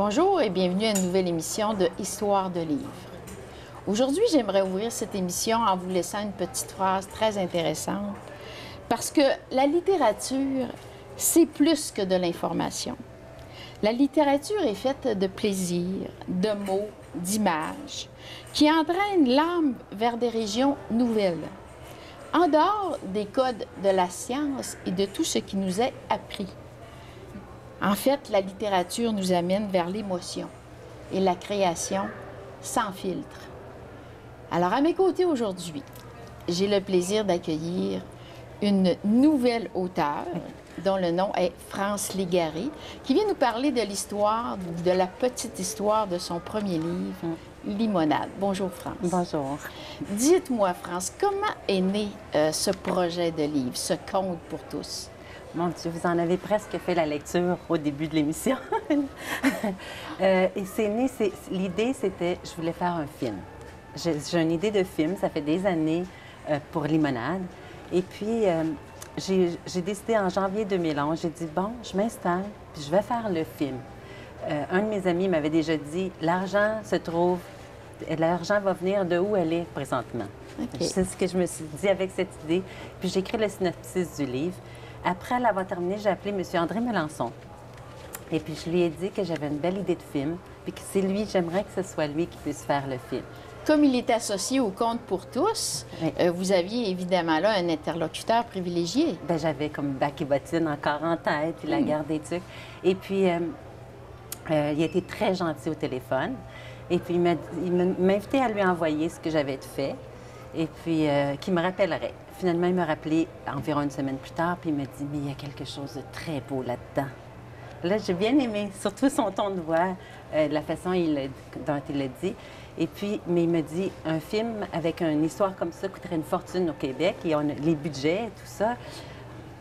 Bonjour et bienvenue à une nouvelle émission de Histoire de livres. Aujourd'hui, j'aimerais ouvrir cette émission en vous laissant une petite phrase très intéressante parce que la littérature, c'est plus que de l'information. La littérature est faite de plaisir, de mots, d'images qui entraînent l'âme vers des régions nouvelles, en dehors des codes de la science et de tout ce qui nous est appris. En fait, la littérature nous amène vers l'émotion et la création sans filtre. Alors, à mes côtés aujourd'hui, j'ai le plaisir d'accueillir une nouvelle auteure dont le nom est France Légaré, qui vient nous parler de l'histoire, de la petite histoire de son premier livre, Limonade. Bonjour, France. Bonjour. Dites-moi, France, comment est né ce projet de livre, ce conte pour tous? Mon Dieu, vous en avez presque fait la lecture au début de l'émission. Et c'est né, l'idée, c'était, je voulais faire un film. J'ai une idée de film, ça fait des années pour Limonade. Et puis, j'ai décidé en janvier 2011, j'ai dit, bon, je m'installe, puis je vais faire le film. Un de mes amis m'avait déjà dit, l'argent va venir de où elle est présentement. Okay. C'est ce que je me suis dit avec cette idée. Puis j'ai écrit le synopsis du livre. Après l'avoir terminé, j'ai appelé M. André Melançon. Et puis, je lui ai dit que j'avais une belle idée de film, puis que c'est lui, j'aimerais que ce soit lui qui puisse faire le film. Comme il est associé au Conte pour tous, oui. Vous aviez évidemment là un interlocuteur privilégié. Bien, j'avais comme Bac et Bottine encore en tête, puis La Guerre des Tucs. Et puis, il a été très gentil au téléphone. Et puis, il m'a invité à lui envoyer ce que j'avais fait, et puis qu'il me rappellerait. Finalement, il m'a rappelé environ une semaine plus tard, puis il m'a dit « Mais il y a quelque chose de très beau là-dedans. » Là, j'ai bien aimé, surtout son ton de voix, la façon dont il l'a dit. Et puis, mais il me dit « Un film avec une histoire comme ça coûterait une fortune au Québec, et les budgets, tout ça. »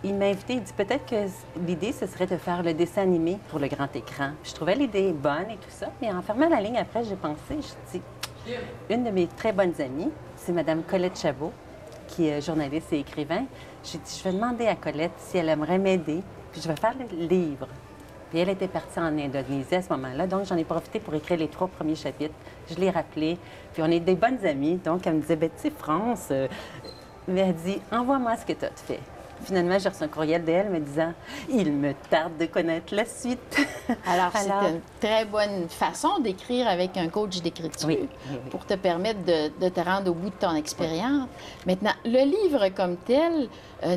Il m'a invité, il dit « Peut-être que l'idée, ce serait de faire le dessin animé pour le grand écran. » Je trouvais l'idée bonne et tout ça, mais en fermant la ligne, après, j'ai pensé, je dis « Une de mes très bonnes amies, c'est Mme Colette Chabot, qui est journaliste et écrivain. J'ai dit, je vais demander à Colette si elle aimerait m'aider, puis je vais faire le livre. Puis elle était partie en Indonésie à ce moment-là, donc j'en ai profité pour écrire les 3 premiers chapitres. Je l'ai rappelé, puis on est des bonnes amies, donc elle me disait, ben tu sais, France, mais elle dit, envoie-moi ce que tu as fait. Finalement, j'ai reçu un courriel d'elle me disant « Il me tarde de connaître la suite. » Alors, c'est une très bonne façon d'écrire avec un coach d'écriture pour te permettre de te rendre au bout de ton expérience. Oui. Maintenant, le livre comme tel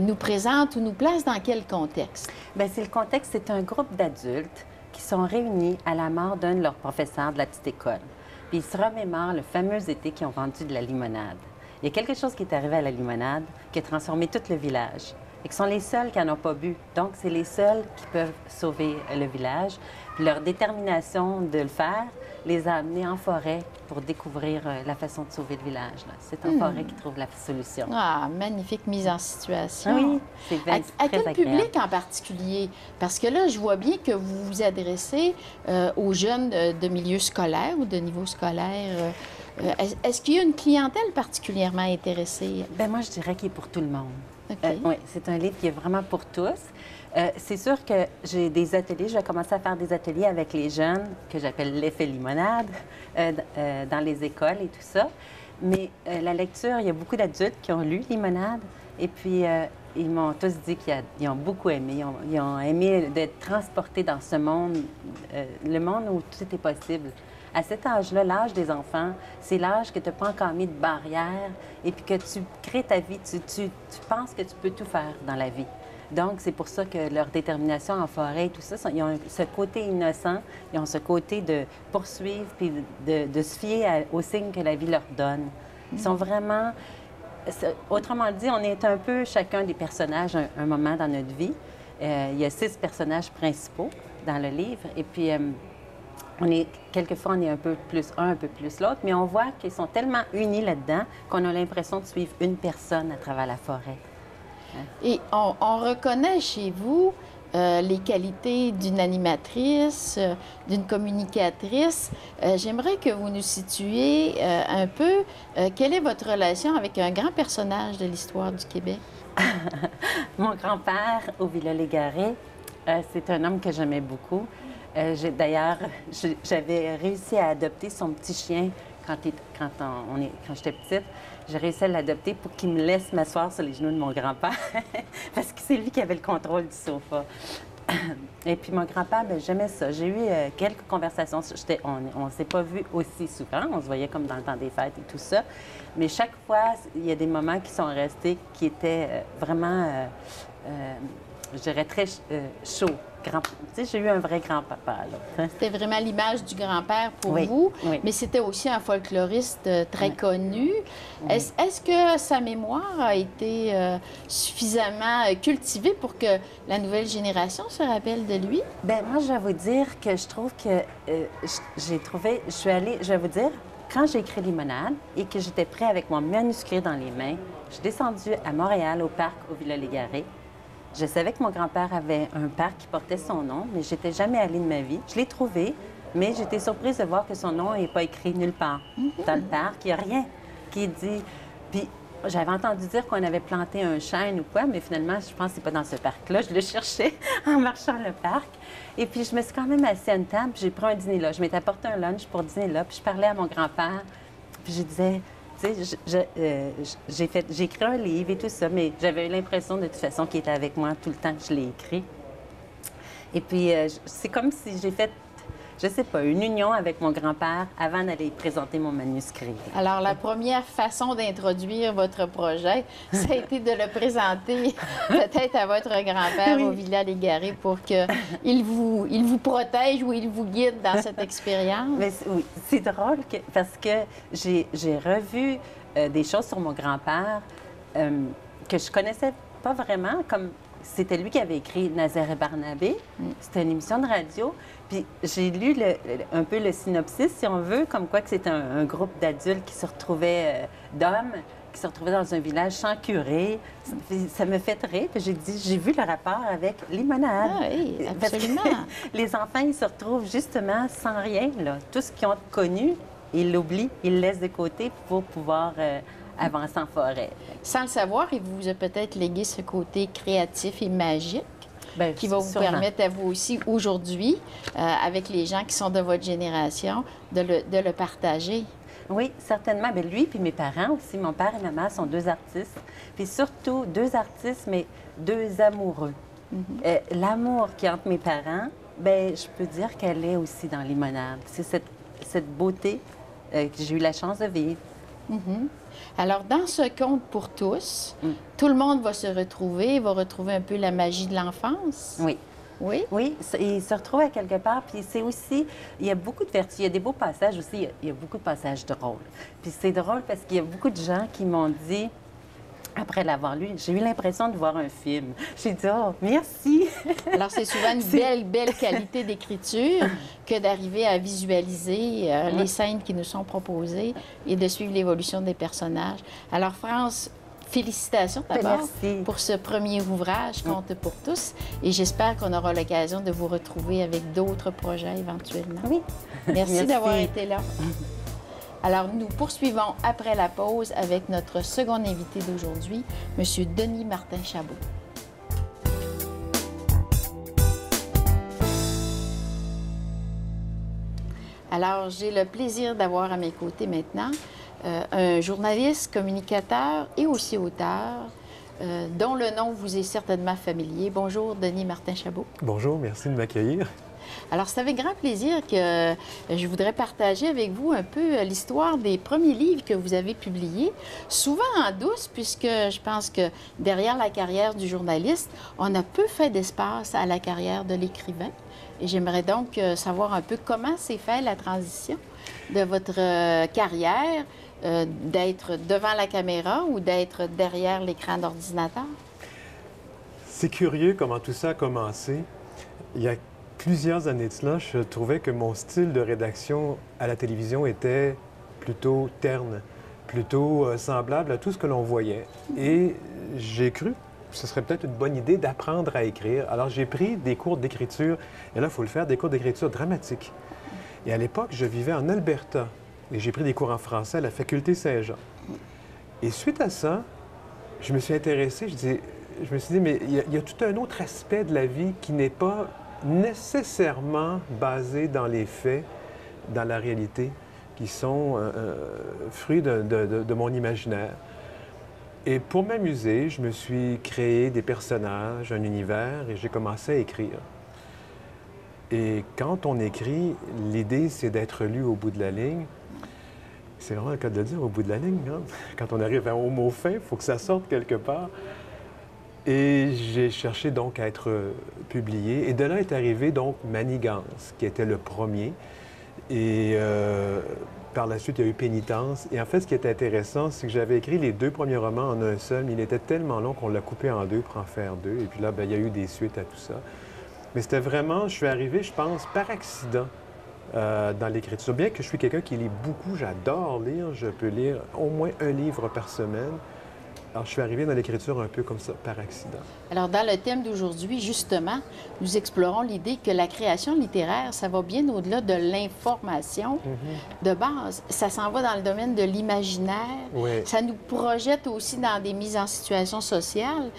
nous présente ou nous place dans quel contexte? Bien, c'est le contexte, c'est un groupe d'adultes qui sont réunis à la mort d'un de leurs professeurs de la petite école. Puis ils se remémorent le fameux été qu'ils ont vendu de la limonade. Il y a quelque chose qui est arrivé à la limonade qui a transformé tout le village. Et qui sont les seuls qui n'en ont pas bu. Donc, c'est les seuls qui peuvent sauver le village. Puis leur détermination de le faire les a amenés en forêt pour découvrir la façon de sauver le village. C'est en forêt qu'ils trouvent la solution. Ah, magnifique mise en situation. Oui, c'est très agréable. À quel public en particulier? Parce que là, je vois bien que vous vous adressez aux jeunes de milieu scolaire ou de niveau scolaire. Est-ce qu'il y a une clientèle particulièrement intéressée? Bien, moi, je dirais qu'il est pour tout le monde. Okay. Oui, c'est un livre qui est vraiment pour tous. C'est sûr que j'ai des ateliers, je vais commencer à faire des ateliers avec les jeunes, que j'appelle l'effet limonade, dans les écoles et tout ça. Mais la lecture, il y a beaucoup d'adultes qui ont lu Limonade, et puis ils m'ont tous dit qu'ils ont beaucoup aimé. Ils ont aimé d'être transportés dans ce monde, le monde où tout est possible. À cet âge-là, l'âge des enfants, c'est l'âge que tu n'as pas encore mis de barrière et puis que tu crées ta vie, tu penses que tu peux tout faire dans la vie. Donc, c'est pour ça que leur détermination en forêt et tout ça, ils ont ce côté innocent, ils ont ce côté de poursuivre puis de se fier aux signes que la vie leur donne. Ils sont vraiment... Autrement dit, on est un peu chacun des personnages un moment dans notre vie. Il y a 6 personnages principaux dans le livre et puis... quelquefois, on est un peu plus un peu plus l'autre, mais on voit qu'ils sont tellement unis là-dedans qu'on a l'impression de suivre une personne à travers la forêt. Hein? Et on reconnaît chez vous les qualités d'une animatrice, d'une communicatrice. J'aimerais que vous nous situiez un peu quelle est votre relation avec un grand personnage de l'histoire du Québec? Mon grand-père, Ovila Légaré, c'est un homme que j'aimais beaucoup. D'ailleurs, j'avais réussi à adopter son petit chien quand j'étais petite. J'ai réussi à l'adopter pour qu'il me laisse m'asseoir sur les genoux de mon grand-père, parce que c'est lui qui avait le contrôle du sofa. Et puis mon grand-père, bien, j'aimais ça. J'ai eu quelques conversations. On ne s'est pas vus aussi souvent. On se voyait comme dans le temps des fêtes et tout ça. Mais chaque fois, il y a des moments qui sont restés qui étaient vraiment, je dirais, très chauds. Tu sais, j'ai eu un vrai grand-papa, là. C'était vraiment l'image du grand-père pour Oui, vous, oui. mais c'était aussi un folkloriste très Oui. connu. Oui. Est-ce que sa mémoire a été suffisamment cultivée pour que la nouvelle génération se rappelle de lui? Bien, moi, je vais vous dire que je trouve que je suis allée, je vais vous dire, quand j'ai écrit Limonade et que j'étais prêt avec mon manuscrit dans les mains, je suis descendue à Montréal, au parc, au Villa-Légaré. Je savais que mon grand-père avait un parc qui portait son nom, mais je n'étais jamais allée de ma vie. Je l'ai trouvé, mais j'étais surprise de voir que son nom n'est pas écrit nulle part. Dans le parc, il n'y a rien qui est dit. Puis j'avais entendu dire qu'on avait planté un chêne ou quoi, mais finalement, je pense que c'est pas dans ce parc-là. Je le cherchais en marchant le parc. Et puis, je me suis quand même assise à une table, j'ai pris un dîner là. Je m'étais apporté un lunch pour dîner là, puis je parlais à mon grand-père, puis je disais... Tu sais, j'ai écrit un livre et tout ça, mais j'avais eu l'impression de toute façon qu'il était avec moi tout le temps que je l'ai écrit. Et puis, c'est comme si j'ai fait, je sais pas, une union avec mon grand-père avant d'aller présenter mon manuscrit. Alors, la première façon d'introduire votre projet, ça a été de le présenter peut-être à votre grand-père au Villa-Légaré pour qu'il vous protège ou il vous guide dans cette expérience. Mais oui, c'est drôle parce que j'ai revu des choses sur mon grand-père que je connaissais pas vraiment, comme c'était lui qui avait écrit Nazaire et Barnabé. C'était une émission de radio. Puis j'ai lu un peu le synopsis, si on veut, comme quoi que c'était un groupe d'adultes qui se retrouvaient, d'hommes, qui se retrouvaient dans un village sans curé. Ça me fait rire. Puis j'ai dit, j'ai vu le rapport avec Limonade. Ah oui, absolument. Parce que les enfants, ils se retrouvent justement sans rien, là. Tout ce qu'ils ont connu, ils l'oublient, ils le laissent de côté pour pouvoir avancer en forêt. Sans le savoir, il vous a peut-être légué ce côté créatif et magique. Bien, qui va vous sûrement. permettre à vous aussi, aujourd'hui, avec les gens qui sont de votre génération, de le partager. Oui, certainement. Bien, lui puis mes parents aussi, mon père et ma mère sont deux artistes. Puis surtout, deux artistes, mais deux amoureux. L'amour qui est entre mes parents, bien, je peux dire qu'elle est aussi dans Limonade. C'est cette beauté que j'ai eu la chance de vivre. Alors, dans ce conte pour tous, tout le monde va se retrouver, va retrouver un peu la magie de l'enfance. Oui. Oui? Oui, il se retrouve à quelque part. Puis c'est aussi, il y a beaucoup de vertus. Il y a des beaux passages aussi. Il y a beaucoup de passages drôles. Puis c'est drôle parce qu'il y a beaucoup de gens qui m'ont dit, après l'avoir lu, j'ai eu l'impression de voir un film. J'ai dit, oh, merci! Alors, c'est souvent une belle qualité d'écriture que d'arriver à visualiser les scènes qui nous sont proposées et de suivre l'évolution des personnages. Alors, France, félicitations d'abord pour ce premier ouvrage, Conte pour tous. Et j'espère qu'on aura l'occasion de vous retrouver avec d'autres projets éventuellement. Oui. Merci d'avoir été là. Alors, nous poursuivons après la pause avec notre second invité d'aujourd'hui, M. Denis Martin-Chabot. Alors, j'ai le plaisir d'avoir à mes côtés maintenant un journaliste, communicateur et aussi auteur, dont le nom vous est certainement familier. Bonjour, Denis Martin-Chabot. Bonjour, merci de m'accueillir. Alors, c'est avec grand plaisir que je voudrais partager avec vous un peu l'histoire des premiers livres que vous avez publiés, souvent en douce, puisque je pense que derrière la carrière du journaliste, on a peu fait d'espace à la carrière de l'écrivain. Et j'aimerais donc savoir un peu comment s'est fait la transition de votre carrière, d'être devant la caméra ou d'être derrière l'écran d'ordinateur. C'est curieux comment tout ça a commencé. Il y a plusieurs années de cela, je trouvais que mon style de rédaction à la télévision était plutôt terne, plutôt semblable à tout ce que l'on voyait. Et j'ai cru que ce serait peut-être une bonne idée d'apprendre à écrire. Alors j'ai pris des cours d'écriture, et là, il faut le faire, des cours d'écriture dramatique. Et à l'époque, je vivais en Alberta, et j'ai pris des cours en français à la faculté Saint-Jean. Et suite à ça, je me suis intéressé, je me suis dit, mais il y a tout un autre aspect de la vie qui n'est pas nécessairement basés dans les faits, dans la réalité, qui sont fruits de mon imaginaire. Et pour m'amuser, je me suis créé des personnages, un univers, et j'ai commencé à écrire. Et quand on écrit, l'idée, c'est d'être lu au bout de la ligne. C'est vraiment le cas de le dire, au bout de la ligne. Hein? Quand on arrive au mot fin, il faut que ça sorte quelque part. Et j'ai cherché donc à être publié. Et de là est arrivé donc Manigance, qui était le premier. Et par la suite, il y a eu Pénitence. Et en fait, ce qui est intéressant, c'est que j'avais écrit les 2 premiers romans en un seul, mais il était tellement long qu'on l'a coupé en 2 pour en faire 2. Et puis là, bien, il y a eu des suites à tout ça. Mais c'était vraiment, je suis arrivé, je pense, par accident dans l'écriture. Bien que je suis quelqu'un qui lit beaucoup, j'adore lire, je peux lire au moins un livre par semaine. Alors, je suis arrivé dans l'écriture un peu comme ça, par accident. Alors, dans le thème d'aujourd'hui, justement, nous explorons l'idée que la création littéraire, ça va bien au-delà de l'information de base. Ça s'en va dans le domaine de l'imaginaire. Oui. Ça nous projette aussi dans des mises en situation sociale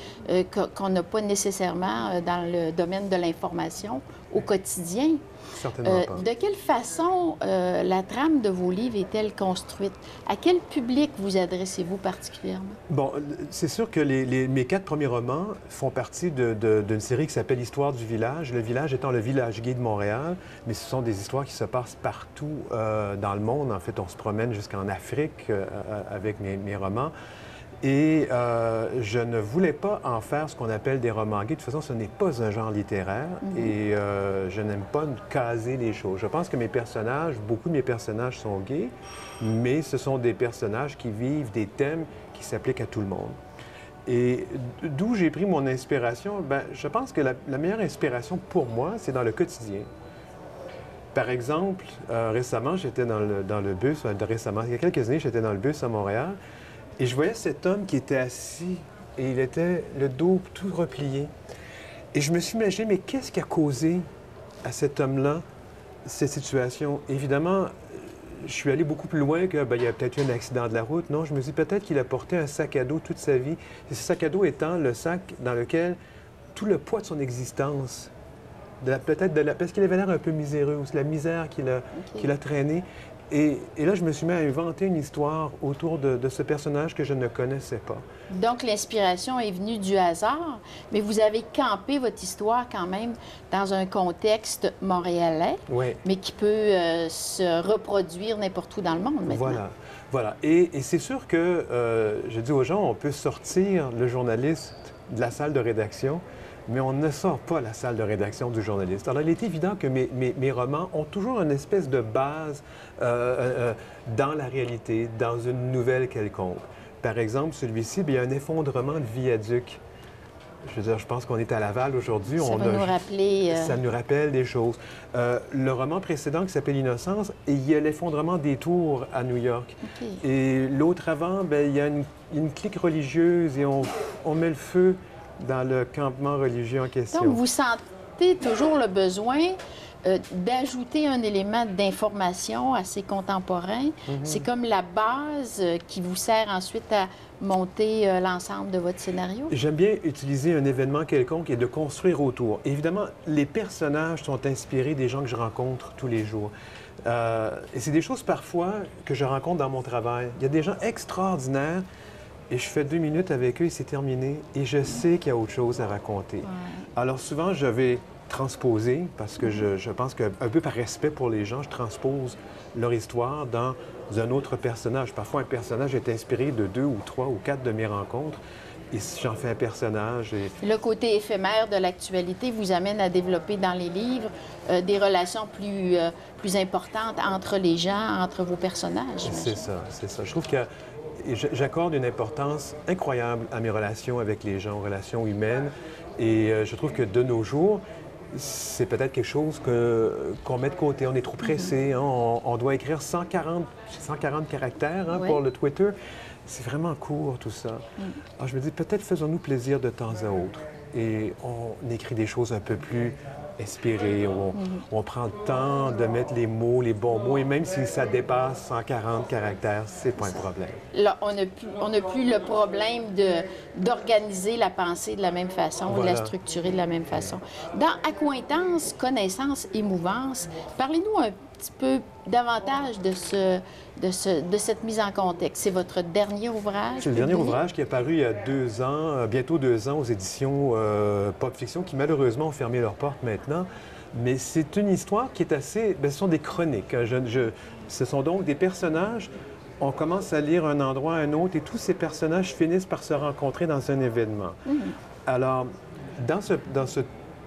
qu'on n'a pas nécessairement dans le domaine de l'information au quotidien. Certainement pas. De quelle façon la trame de vos livres est-elle construite? À quel public vous adressez-vous particulièrement? Bon, c'est sûr que mes 4 premiers romans font partie d'une série qui s'appelle Histoire du village. Le village étant le village gay de Montréal, mais ce sont des histoires qui se passent partout dans le monde. En fait, on se promène jusqu'en Afrique avec mes romans. Et je ne voulais pas en faire ce qu'on appelle des romans gays. De toute façon, ce n'est pas un genre littéraire et je n'aime pas caser les choses. Je pense que mes personnages, beaucoup de mes personnages sont gays, mais ce sont des personnages qui vivent des thèmes qui s'appliquent à tout le monde. Et d'où j'ai pris mon inspiration? Bien, je pense que la meilleure inspiration pour moi, c'est dans le quotidien. Par exemple, récemment, j'étais dans le bus, récemment, il y a quelques années, j'étais dans le bus à Montréal. Et je voyais cet homme qui était assis et il était le dos tout replié. Et je me suis imaginé, mais qu'est-ce qui a causé à cet homme-là cette situation? Évidemment, je suis allé beaucoup plus loin que, il y a peut-être eu un accident de la route. Non, je me suis dit peut-être qu'il a porté un sac à dos toute sa vie. Et ce sac à dos étant le sac dans lequel tout le poids de son existence, parce qu'il avait l'air un peu miséreux, c'est la misère qu'il a traîné. Et là, je me suis mis à inventer une histoire autour de ce personnage que je ne connaissais pas. Donc, l'inspiration est venue du hasard, mais vous avez campé votre histoire quand même dans un contexte montréalais, Oui. mais qui peut se reproduire n'importe où dans le monde maintenant. Voilà. Et c'est sûr que, je dis aux gens, on peut sortir le journaliste de la salle de rédaction, mais on ne sort pas la salle de rédaction du journaliste. Alors, il est évident que mes romans ont toujours une espèce de base dans la réalité, dans une nouvelle quelconque. Par exemple, celui-ci, il y a un effondrement de viaduc. Je veux dire, je pense qu'on est à Laval aujourd'hui. Ça va nous rappeler... Ça nous rappelle des choses. Le roman précédent qui s'appelle Innocence, il y a l'effondrement des tours à New York. Okay. Et l'autre avant, il y a une clique religieuse et on met le feu dans le campement religieux en question. Donc, vous sentez toujours le besoin d'ajouter un élément d'information assez contemporain. C'est comme la base qui vous sert ensuite à monter l'ensemble de votre scénario? J'aime bien utiliser un événement quelconque et de construire autour. Évidemment, les personnages sont inspirés des gens que je rencontre tous les jours. Et c'est des choses parfois que je rencontre dans mon travail. Il y a des gens extraordinaires et je fais 2 minutes avec eux et c'est terminé. Et je sais qu'il y a autre chose à raconter. Ouais. Alors souvent, je vais transposer parce que je pense qu'un peu par respect pour les gens, je transpose leur histoire dans un autre personnage. Parfois, un personnage est inspiré de 2 ou 3 ou 4 de mes rencontres. Et si j'en fais un personnage... Le côté éphémère de l'actualité vous amène à développer dans les livres des relations plus importantes entre les gens, entre vos personnages. C'est ça. Je trouve que j'accorde une importance incroyable à mes relations avec les gens, aux relations humaines. Et je trouve que de nos jours, c'est peut-être quelque chose qu'on met de côté. On est trop pressé. Hein? On doit écrire 140 caractères hein, pour le Twitter. C'est vraiment court, tout ça. Alors, je me dis, peut-être faisons-nous plaisir de temps à autre. Et on écrit des choses un peu plus inspiré, où on prend le temps de mettre les mots, les bons mots, et même si ça dépasse 140 caractères, c'est pas un problème. Là, on n'a plus le problème d'organiser la pensée de la même façon, ou de la structurer de la même façon. Dans Accointance, connaissance et mouvance, parlez-nous un petit peu davantage de cette mise en contexte. C'est votre dernier ouvrage? C'est le dernier ouvrage qui est paru il y a 2 ans, bientôt 2 ans, aux éditions Pop Fiction, qui malheureusement ont fermé leurs portes maintenant. Mais c'est une histoire qui est assez... Bien, ce sont des chroniques. Ce sont donc des personnages. On commence à lire un endroit à un autre et tous ces personnages finissent par se rencontrer dans un événement. Alors, dans ce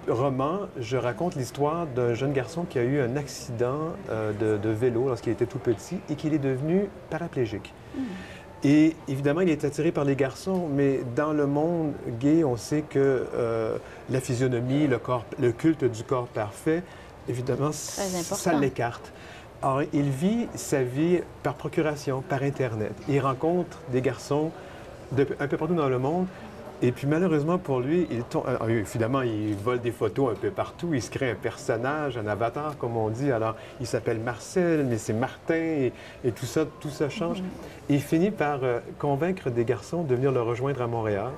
roman, je raconte l'histoire d'un jeune garçon qui a eu un accident de vélo lorsqu'il était tout petit et qu'il est devenu paraplégique. Et évidemment, il est attiré par les garçons, mais dans le monde gay, on sait que la physionomie, le culte du corps parfait, évidemment, ça l'écarte. Alors, il vit sa vie par procuration, par Internet. Il rencontre des garçons un peu partout dans le monde. Et puis, malheureusement pour lui, évidemment, il vole des photos un peu partout. Il se crée un personnage, un avatar, comme on dit. Alors, il s'appelle Marcel, mais c'est Martin, et tout ça change. Et il finit par convaincre des garçons de venir le rejoindre à Montréal.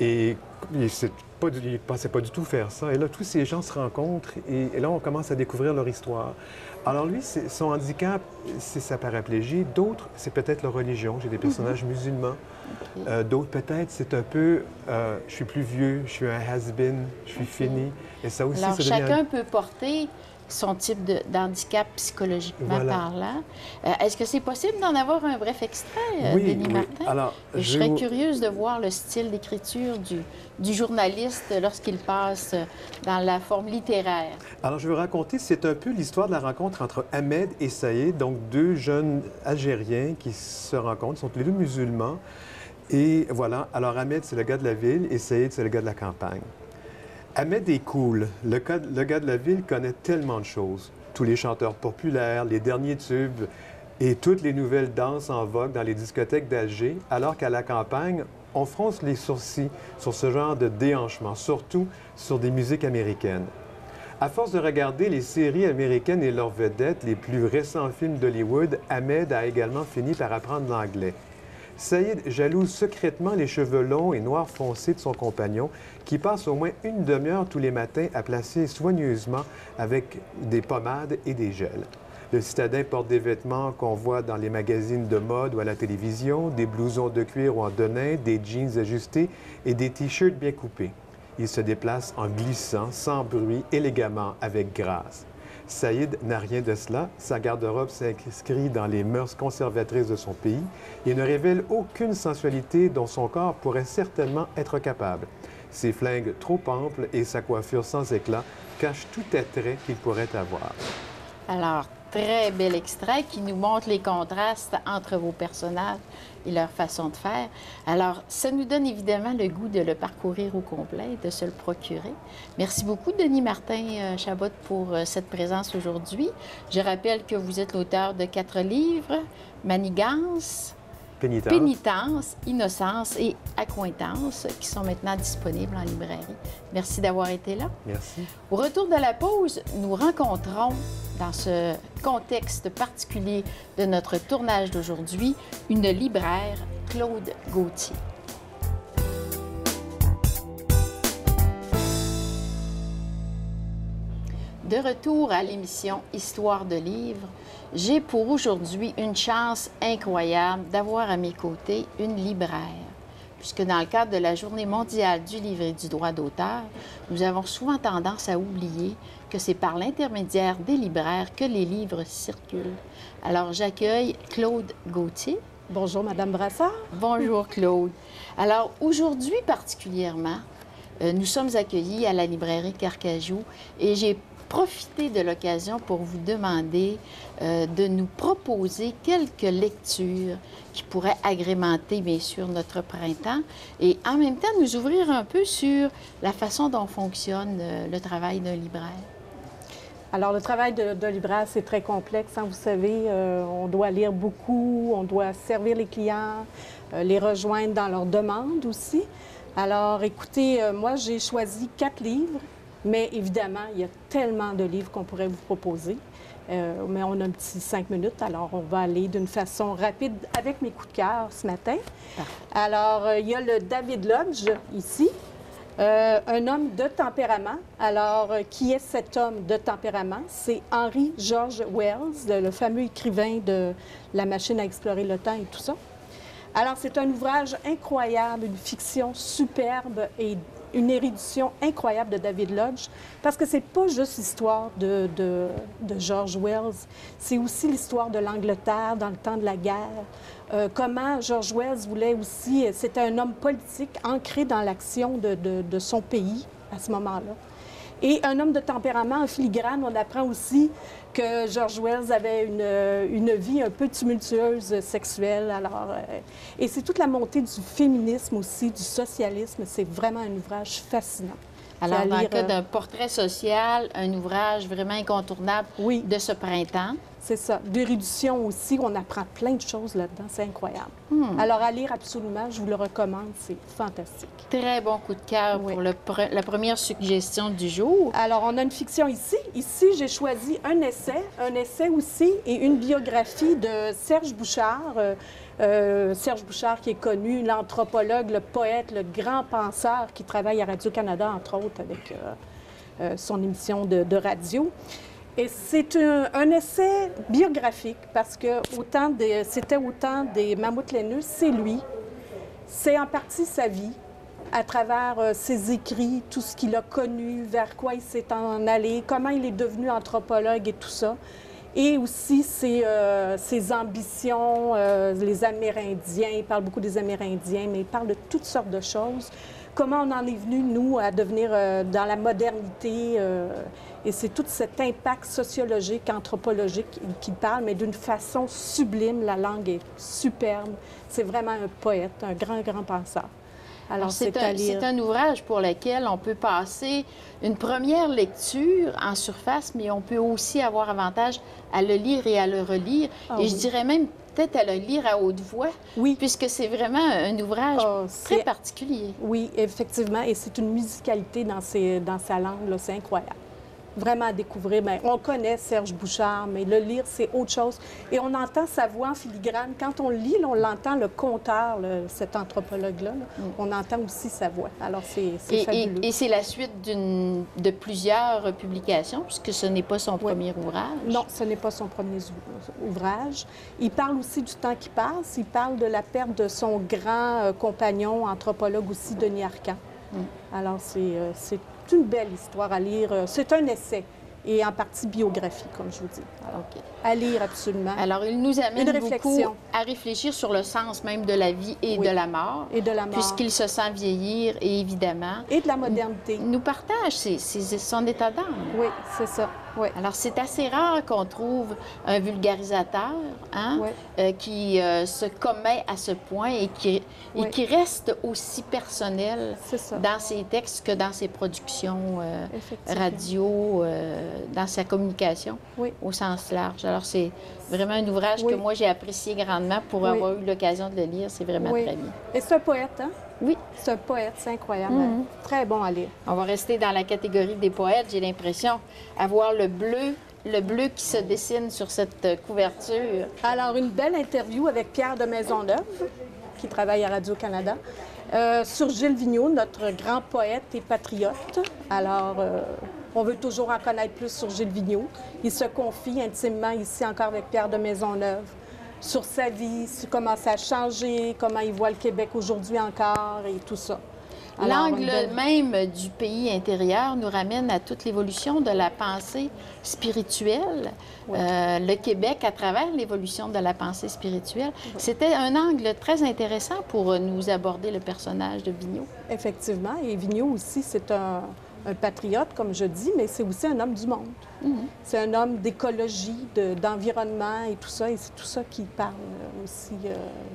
Et il ne pensait pas du tout faire ça. Et là, tous ces gens se rencontrent, et là, on commence à découvrir leur histoire. Alors lui, son handicap, c'est sa paraplégie. D'autres, c'est peut-être leur religion. J'ai des personnages musulmans. D'autres, peut-être, c'est un peu, je suis plus vieux, je suis un has-been, je suis fini. Et ça aussi, alors, chacun peut porter son type d'handicap psychologiquement parlant. Est-ce que c'est possible d'en avoir un bref extrait, Denis Martin? Alors, je serais curieuse de voir le style d'écriture du journaliste lorsqu'il passe dans la forme littéraire. Alors, je vais raconter, c'est un peu l'histoire de la rencontre entre Ahmed et Saïd, donc 2 jeunes Algériens qui se rencontrent, ils sont tous les 2 musulmans. Et voilà, alors Ahmed, c'est le gars de la ville et Saïd, c'est le gars de la campagne. Ahmed est cool. Le gars de la ville connaît tellement de choses. Tous les chanteurs populaires, les derniers tubes et toutes les nouvelles danses en vogue dans les discothèques d'Alger, alors qu'à la campagne, on fronce les sourcils sur ce genre de déhanchement, surtout sur des musiques américaines. À force de regarder les séries américaines et leurs vedettes, les plus récents films d'Hollywood, Ahmed a également fini par apprendre l'anglais. Saïd jalouse secrètement les cheveux longs et noirs foncés de son compagnon, qui passe au moins une demi-heure tous les matins à placer soigneusement avec des pommades et des gels. Le citadin porte des vêtements qu'on voit dans les magazines de mode ou à la télévision, des blousons de cuir ou en denim, des jeans ajustés et des t-shirts bien coupés. Il se déplace en glissant, sans bruit, élégamment, avec grâce. Saïd n'a rien de cela. Sa garde-robe s'inscrit dans les mœurs conservatrices de son pays et ne révèle aucune sensualité dont son corps pourrait certainement être capable. Ses flingues trop amples et sa coiffure sans éclat cachent tout attrait qu'il pourrait avoir. Alors, très bel extrait qui nous montre les contrastes entre vos personnages et leur façon de faire. Alors, ça nous donne évidemment le goût de le parcourir au complet, de se le procurer. Merci beaucoup, Denis Martin Chabot, pour cette présence aujourd'hui. Je rappelle que vous êtes l'auteur de 4 livres, Manigance, Pénitence, Innocence et Accointance, qui sont maintenant disponibles en librairie. Merci d'avoir été là. Merci. Au retour de la pause, nous rencontrons, dans ce contexte particulier de notre tournage d'aujourd'hui, une libraire, Claude Gauthier. De retour à l'émission Histoire de livres, j'ai pour aujourd'hui une chance incroyable d'avoir à mes côtés une libraire. Puisque dans le cadre de la Journée mondiale du livre et du droit d'auteur, nous avons souvent tendance à oublier que c'est par l'intermédiaire des libraires que les livres circulent. Alors j'accueille Claude Gauthier. Bonjour, Madame Brassard. Bonjour, Claude. Alors aujourd'hui particulièrement, nous sommes accueillis à la librairie Carcajou et j'ai profité de l'occasion pour vous demander de nous proposer quelques lectures qui pourraient agrémenter, bien sûr, notre printemps et en même temps nous ouvrir un peu sur la façon dont fonctionne le travail d'un libraire. Alors, le travail de libraire, c'est très complexe. Hein, vous savez, on doit lire beaucoup, on doit servir les clients, les rejoindre dans leurs demandes aussi. Alors, écoutez, moi, j'ai choisi 4 livres. Mais évidemment, il y a tellement de livres qu'on pourrait vous proposer. Mais on a un petit 5 minutes, alors on va aller d'une façon rapide avec mes coups de cœur ce matin. Alors, il y a le David Lodge ici, un homme de tempérament. Alors, qui est cet homme de tempérament? C'est Henry George Wells, le fameux écrivain de La machine à explorer le temps et tout ça. Alors, c'est un ouvrage incroyable, une fiction superbe et une érudition incroyable de David Lodge, parce que c'est pas juste l'histoire de George Wells, c'est aussi l'histoire de l'Angleterre dans le temps de la guerre. Comment George Wells voulait aussi... C'était un homme politique ancré dans l'action de son pays à ce moment-là. Et un homme de tempérament en filigrane, on apprend aussi que George Wells avait une vie un peu tumultueuse sexuelle. Alors, et c'est toute la montée du féminisme aussi, du socialisme. C'est vraiment un ouvrage fascinant. Alors, dans le cas d'un portrait social, un ouvrage vraiment incontournable de ce printemps. C'est ça. D'érudition aussi, on apprend plein de choses là-dedans. C'est incroyable. Alors, à lire absolument, je vous le recommande. C'est fantastique. Très bon coup de cœur pour la première suggestion du jour. Alors, on a une fiction ici. Ici, j'ai choisi un essai aussi et une biographie de Serge Bouchard. Serge Bouchard, qui est connu, l'anthropologue, le poète, le grand penseur qui travaille à Radio-Canada, entre autres, avec son émission de radio. Et c'est un essai biographique parce que c'était autant des mammouths laineux, c'est lui. C'est en partie sa vie, à travers ses écrits, tout ce qu'il a connu, vers quoi il s'est en allé, comment il est devenu anthropologue et tout ça. Et aussi ses ambitions, les Amérindiens, il parle beaucoup des Amérindiens, mais il parle de toutes sortes de choses. Comment on en est venu, nous, à devenir dans la modernité. Et c'est tout cet impact sociologique, anthropologique qu'il parle, mais d'une façon sublime. La langue est superbe. C'est vraiment un poète, un grand, grand penseur. Alors, c'est un ouvrage pour lequel on peut passer une première lecture en surface, mais on peut aussi avoir avantage à le lire et à le relire. Et je dirais même peut-être à le lire à haute voix, puisque c'est vraiment un ouvrage très particulier. Oui, effectivement, et c'est une musicalité dans sa langue, c'est incroyable. Vraiment à découvrir. Bien, on connaît Serge Bouchard, mais le lire, c'est autre chose. Et on entend sa voix en filigrane. Quand on le lit, on l'entend, le conteur, cet anthropologue-là, on entend aussi sa voix. Alors, c'est fabuleux. Et c'est la suite de plusieurs publications, puisque ce n'est pas son premier ouvrage. Non, ce n'est pas son premier ouvrage. Il parle aussi du temps qui passe. Il parle de la perte de son grand compagnon, anthropologue aussi, Denis Arcand. Alors, c'est une belle histoire à lire. C'est un essai et en partie biographie, comme je vous dis. Alors, à lire absolument. Alors, il nous amène beaucoup à réfléchir sur le sens même de la vie et de la mort. Et de la mort. Puisqu'il se sent vieillir, et évidemment. Et de la modernité. Nous partage son état d'âme. Oui, c'est ça. Oui. Alors, c'est assez rare qu'on trouve un vulgarisateur qui se commet à ce point et qui reste aussi personnel dans ses textes que dans ses productions radio, dans sa communication au sens large. Alors, c'est vraiment un ouvrage que moi, j'ai apprécié grandement pour avoir eu l'occasion de le lire. C'est vraiment très bien. Et c'est un poète, hein? Oui. C'est un poète, c'est incroyable. Très bon à lire. On va rester dans la catégorie des poètes. J'ai l'impression d'avoir le bleu qui se dessine sur cette couverture. Alors, une belle interview avec Pierre de Maisonneuve, qui travaille à Radio-Canada, sur Gilles Vigneault, notre grand poète et patriote. Alors, on veut toujours en connaître plus sur Gilles Vigneault. Il se confie intimement ici encore avec Pierre de Maisonneuve sur sa vie, sur comment ça a changé, comment il voit le Québec aujourd'hui encore et tout ça. L'angle même du pays intérieur nous ramène à toute l'évolution de la pensée spirituelle. Le Québec, à travers l'évolution de la pensée spirituelle, c'était un angle très intéressant pour nous aborder le personnage de Vigneault. Effectivement. Et Vigneault aussi, c'est un patriote, comme je dis, mais c'est aussi un homme du monde. C'est un homme d'écologie, d'environnement et tout ça. Et c'est tout ça qu'il parle aussi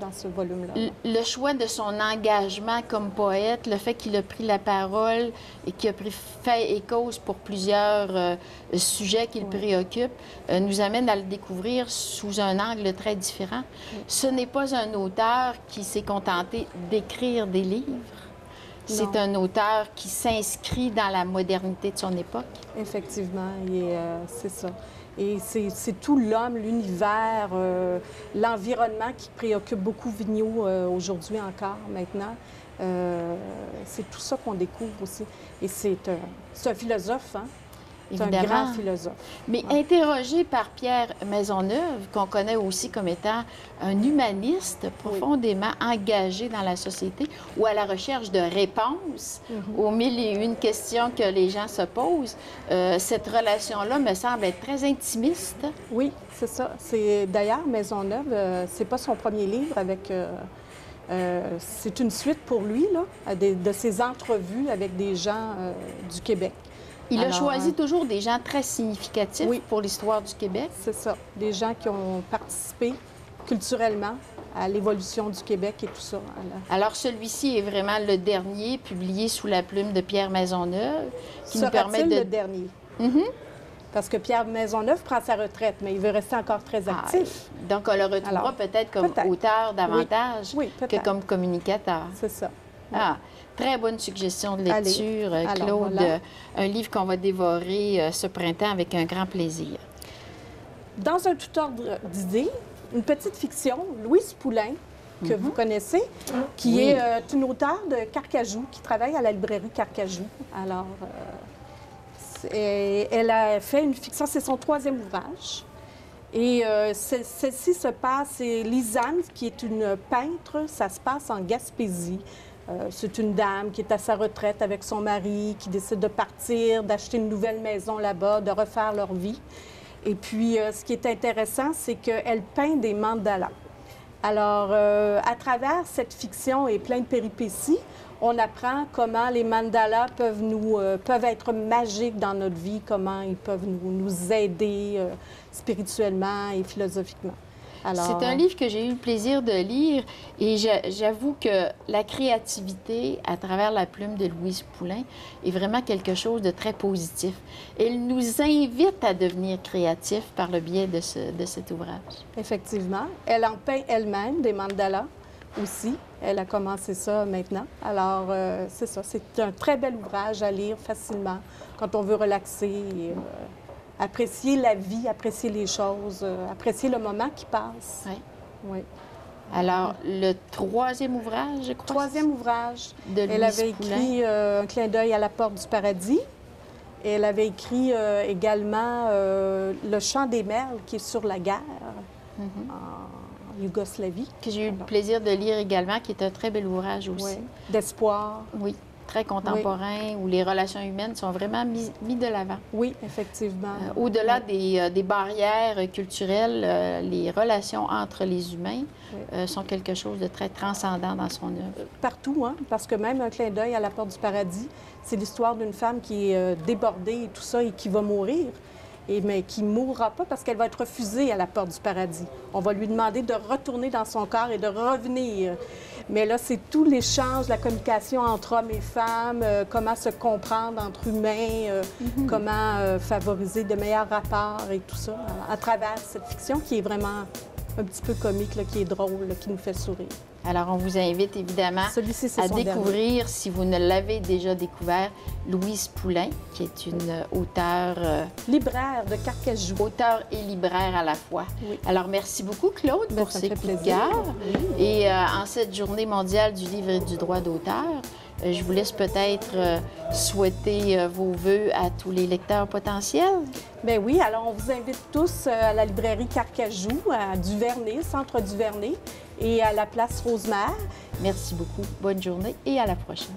dans ce volume-là. Le choix de son engagement comme poète, le fait qu'il a pris la parole et qu'il a pris fait et cause pour plusieurs sujets qui le préoccupent, nous amène à le découvrir sous un angle très différent. Ce n'est pas un auteur qui s'est contenté d'écrire des livres. C'est un auteur qui s'inscrit dans la modernité de son époque. Effectivement, c'est ça. Et c'est tout l'homme, l'univers, l'environnement qui préoccupe beaucoup Vigneault aujourd'hui encore, maintenant. C'est tout ça qu'on découvre aussi. Et c'est un philosophe, hein? C'est un grand philosophe. Mais interrogé par Pierre Maisonneuve, qu'on connaît aussi comme étant un humaniste profondément engagé dans la société ou à la recherche de réponses aux mille et une questions que les gens se posent, cette relation-là me semble être très intimiste. Oui, c'est ça. D'ailleurs, Maisonneuve, c'est pas son premier livre avec... c'est une suite pour lui, là, de ses entrevues avec des gens du Québec. Il a choisi toujours des gens très significatifs pour l'histoire du Québec. C'est ça. Des gens qui ont participé culturellement à l'évolution du Québec et tout ça. Alors, celui-ci est vraiment le dernier, publié sous la plume de Pierre Maisonneuve, qui nous permet de... le dernier? Parce que Pierre Maisonneuve prend sa retraite, mais il veut rester encore très actif. Donc, on le retrouvera peut-être comme auteur davantage que comme communicateur. C'est ça. Très bonne suggestion de lecture, Claude. Voilà. Un livre qu'on va dévorer ce printemps avec un grand plaisir. Dans un tout ordre d'idées, une petite fiction, Louise Poulain, que vous connaissez, qui est une auteure de Carcajou, qui travaille à la librairie Carcajou. Alors, elle a fait une fiction, c'est son 3e ouvrage. Et celle-ci se passe, c'est Lisanne, qui est une peintre, ça se passe en Gaspésie. C'est une dame qui est à sa retraite avec son mari, qui décide de partir, d'acheter une nouvelle maison là-bas, de refaire leur vie. Et puis, ce qui est intéressant, c'est qu'elle peint des mandalas. Alors, à travers cette fiction et plein de péripéties, on apprend comment les mandalas peuvent être magiques dans notre vie, comment ils peuvent nous aider spirituellement et philosophiquement. C'est un livre que j'ai eu le plaisir de lire et j'avoue que la créativité à travers la plume de Louise Poulain est vraiment quelque chose de très positif. Elle nous invite à devenir créatifs par le biais de cet ouvrage. Effectivement. Elle en peint elle-même des mandalas aussi. Elle a commencé ça maintenant. Alors, c'est ça. C'est un très bel ouvrage à lire facilement quand on veut relaxer et, apprécier la vie, apprécier les choses, apprécier le moment qui passe. Oui. Alors, le 3e ouvrage, je crois. 3e ouvrage. De Louise Elle avait Poulain. écrit Un clin d'œil à la porte du paradis. Et elle avait écrit également Le chant des merles, qui est sur la guerre en Yougoslavie. Que j'ai eu le plaisir de lire également, qui est un très bel ouvrage aussi. D'espoir. Oui. Très contemporain, où les relations humaines sont vraiment mis de l'avant. Oui, effectivement. Au-delà des barrières culturelles, les relations entre les humains sont quelque chose de très transcendant dans son œuvre. Partout, hein, parce que même Un clin d'œil à la porte du paradis, c'est l'histoire d'une femme qui est débordée et tout ça et qui va mourir. Mais qui ne mourra pas parce qu'elle va être refusée à la porte du paradis. On va lui demander de retourner dans son corps et de revenir. Mais là, c'est tout l'échange, la communication entre hommes et femmes, comment se comprendre entre humains, comment favoriser de meilleurs rapports et tout ça, à travers cette fiction qui est vraiment un petit peu comique, là, qui est drôle, là, qui nous fait sourire. Alors, on vous invite évidemment à découvrir, si vous ne l'avez déjà découvert, Louise Poulain, qui est une auteure... libraire de Carcajou. Auteure et libraire à la fois. Oui. Alors, merci beaucoup, Claude, pour ces coups de cœur. Oui. Et en cette journée mondiale du livre et du droit d'auteur, je vous laisse peut-être souhaiter vos vœux à tous les lecteurs potentiels. Bien oui, alors on vous invite tous à la librairie Carcajou, à Duvernay, centre Duvernay, et à la place Rosemère. Merci beaucoup. Bonne journée et à la prochaine.